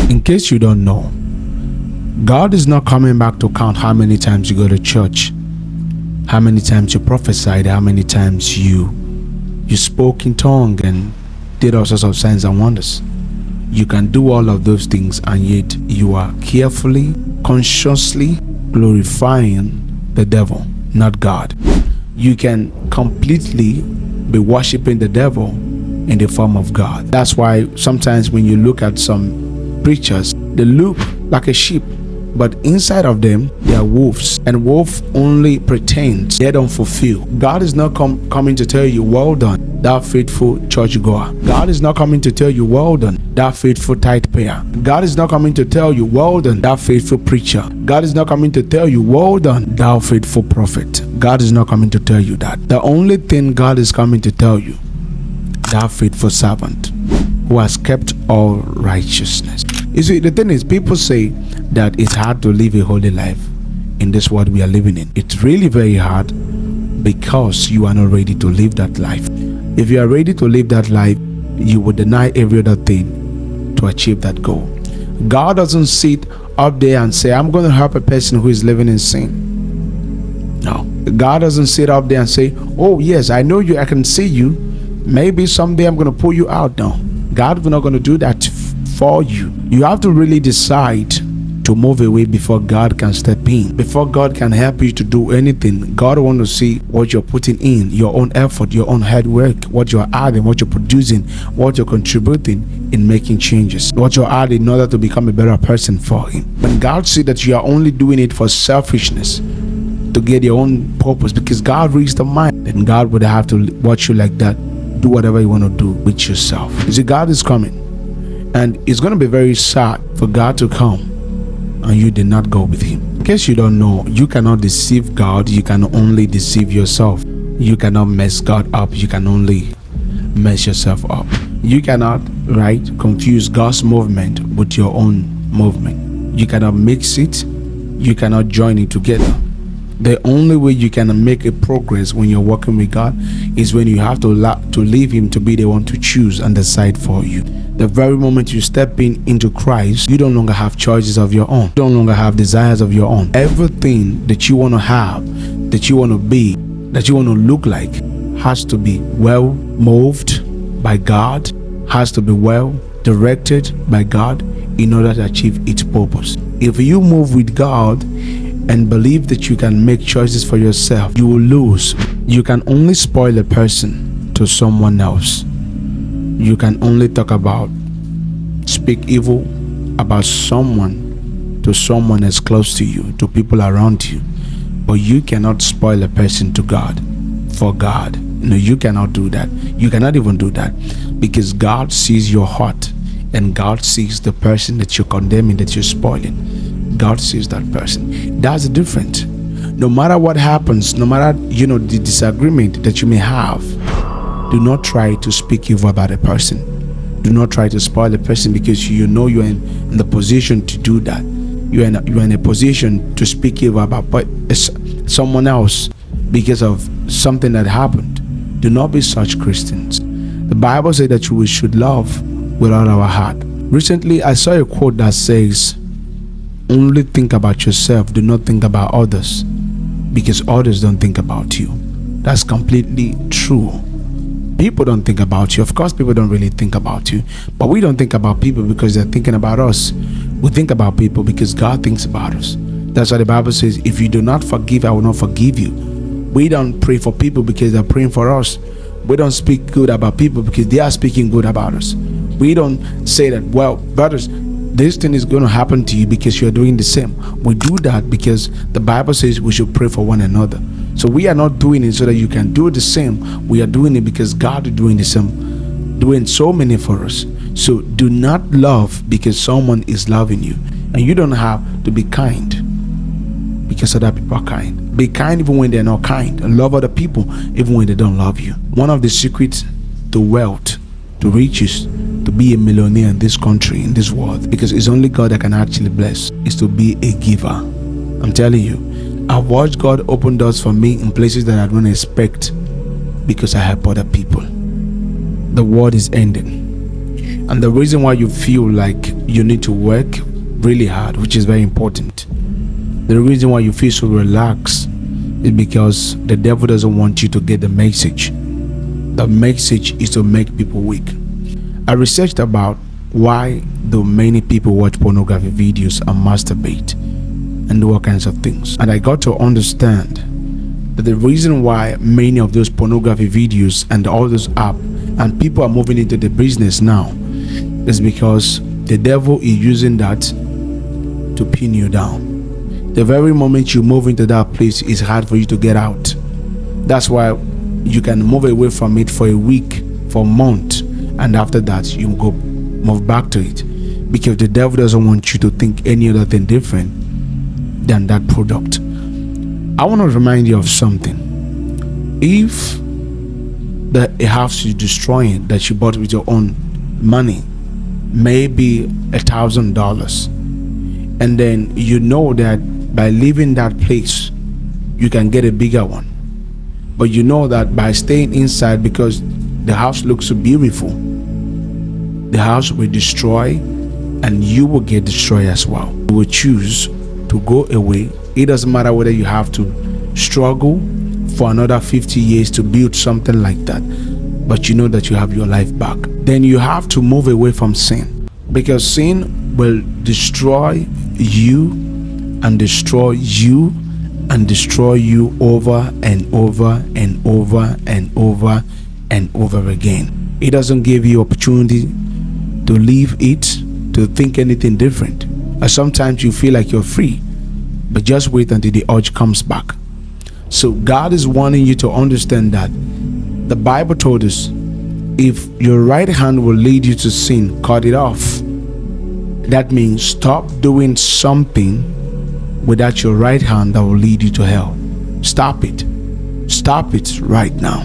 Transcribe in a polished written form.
In case you don't know, God is not coming back to count how many times you go to church, how many times you prophesied, how many times you spoke in tongue and did all sorts of signs and wonders. You can do all of those things, and yet you are carefully, consciously glorifying the devil, not God. You can completely be worshiping the devil in the form of God. That's why sometimes when you look at some preachers, they look like a sheep, but inside of them they are wolves, and wolf only pretends, they don't fulfill. God is not coming to tell you, well done, thou faithful churchgoer. God is not coming to tell you, well done, thou faithful tithe payer. God is not coming to tell you, well done, thou faithful preacher. God is not coming to tell you, well done, thou faithful prophet. God is not coming to tell you that. The only thing God is coming to tell you, thou faithful servant who has kept all righteousness. You see, the thing is, people say that it's hard to live a holy life in this world we are living in. It's really very hard because you are not ready to live that life. If you are ready to live that life, you will deny every other thing to achieve that goal. God doesn't sit up there and say, I'm going to help a person who is living in sin. No. God doesn't sit up there and say, oh yes, I know you, I can see you. Maybe someday I'm going to pull you out. No. God is not going to do that for you. You have to really decide to move away before God can step in. Before God can help you to do anything, God wants to see what you're putting in, your own effort, your own hard work, what you're adding, what you're producing, what you're contributing in making changes, what you're adding in order to become a better person for Him. When God sees that you are only doing it for selfishness, to get your own purpose, because God reads the mind, then God would have to watch you like that. Do whatever you want to do with yourself. You see, God is coming, and it's going to be very sad for God to come and you did not go with Him. In case you don't know, you cannot deceive God, you can only deceive yourself. You cannot mess God up, you can only mess yourself up. You cannot, confuse God's movement with your own movement. You cannot mix it, you cannot join it together. The only way you can make a progress when you're working with God is when you have to leave Him to be the one to choose and decide for you. The very moment you step into Christ, you no longer have choices of your own. You no longer have desires of your own. Everything that you want to have, that you want to be, that you want to look like, has to be well moved by God, has to be well directed by God in order to achieve its purpose. If you move with God and believe that you can make choices for yourself, you will lose. You can only spoil a person to someone else. You can only speak evil about someone to someone that's close to you, to people around you. But you cannot spoil a person to God, for God. No, you cannot do that. You cannot even do that, because God sees your heart, and God sees the person that you're condemning, that you're spoiling. God sees that person. That's the difference. No matter what happens, no matter the disagreement that you may have, do not try to speak evil about a person. Do not try to spoil a person, because you know you're in the position to do that. You're in a position to speak evil about someone else because of something that happened. Do not be such Christians. The Bible says that we should love with all our heart. Recently, I saw a quote that says, only think about yourself, do not think about others, because others don't think about you. That's completely true. People don't think about you. Of course, people don't really think about you, but we don't think about people because they're thinking about us. We think about people because God thinks about us. That's why the Bible says, if you do not forgive, I will not forgive you. We don't pray for people because they're praying for us. We don't speak good about people because they are speaking good about us. We don't say that, well, brothers, this thing is going to happen to you because you're doing the same. We do that because the Bible says we should pray for one another. So we are not doing it so that you can do the same. We are doing it because God is doing the same, doing so many for us. So do not love because someone is loving you. And you don't have to be kind because other people are kind. Be kind even when they're not kind. And love other people even when they don't love you. One of the secrets to wealth, to riches, to be a millionaire in this country, in this world, because it's only God that can actually bless, is to be a giver. I'm telling you, I've watched God open doors for me in places that I don't expect because I help other people. The world is ending, and the reason why you feel like you need to work really hard, which is very important. The reason why you feel so relaxed is because the devil doesn't want you to get the message. The message is to make people weak. I researched about why do many people watch pornography videos and masturbate and do all kinds of things. And I got to understand that the reason why many of those pornography videos and all those apps and people are moving into the business now is because the devil is using that to pin you down. The very moment you move into that place, it's hard for you to get out. That's why you can move away from it for a week, for a month, and after that you go move back to it, because the devil doesn't want you to think any other thing different than that product. I want to remind you of something. If a house you're destroying that you bought with your own money may be $1,000, and then you know that by leaving that place you can get a bigger one, but you know that by staying inside, because the house looks so beautiful, the house will destroy and you will get destroyed as well. You will choose to go away. It doesn't matter whether you have to struggle for another 50 years to build something like that, but you know that you have your life back. Then you have to move away from sin, because sin will destroy you and destroy you and destroy you over and over and over and over and over again. It doesn't give you opportunity to leave it, to think anything different. And sometimes you feel like you're free, but just wait until the urge comes back. So God is wanting you to understand that the Bible told us, if your right hand will lead you to sin, cut it off. That means stop doing something without your right hand that will lead you to hell. Stop it. Stop it right now.